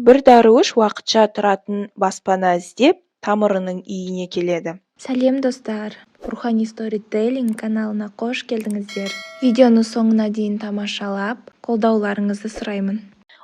Бір дәруіш уақытша тұратын баспана іздеп тамырының үйіне келеді. Сәлем достар, Рухани Storytelling каналына қош келдіңіздер. Видеоны соңына дейін тамашалап, қолдауларыңызды сұраймын.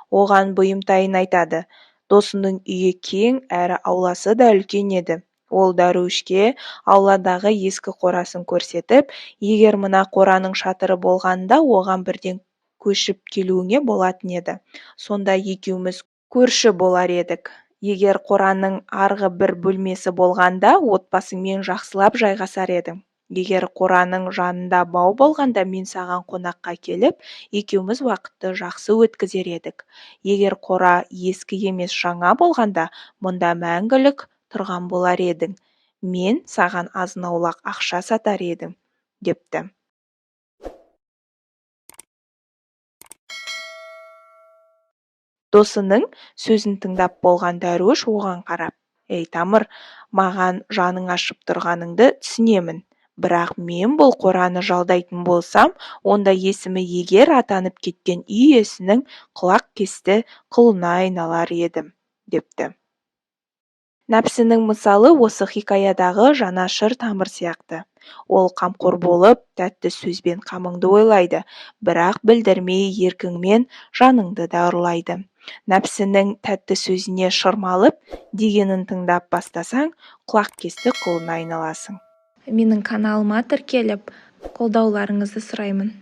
Оған бұйымтайын айтады. Досының үйі кең, әрі ауласы да үлкен еді. Ол дәруішке ауладағы ескі қорасын көрсетіп, егер мына қораның шатыры болғанда, оған бірден көшіп келуіңе болатын еді. Сонда екеуміз көрші болар едік. Егер қораның арғы бір бөлмесі болғанда, отбасыңмен жақсылап жайғасар едің. Егер қораның жанында бау болғанда, мен саған қонаққа келіп, екеуміз уақытты жақсы өткізер едік. Егер қора ескі емес жаңа болғанда, мұнда мәңгілік тұрған болар едің. Мен саған азын-аулақ ақша сатар едім, депті. Досының сөзін тыңдап болған дәруіш оған қарап: «Ей тамыр, маған жаның ашып тұрғаныңды түсінемін. Бірақ мен бұл қораны жалдайтын болсам, онда есімі егер атанып кеткен үй иесінің құлақ кесті құлына айналар едім», депті. Нәпсінің мысалы осы хикаядағы жанашыр тамыр сияқты. Ол қамқор болып, тәтті сөзбен қамыңды ойлайды, бірақ білдірмей еркіңмен жаныңды да ұрлайды. Нәпсінің тәтті сөзіне шырмалып, дегенін тыңдап бастасаң, құлақ кесті құлына айналасың. Менің каналыма тіркеліп, қолдауларыңызды сұраймын.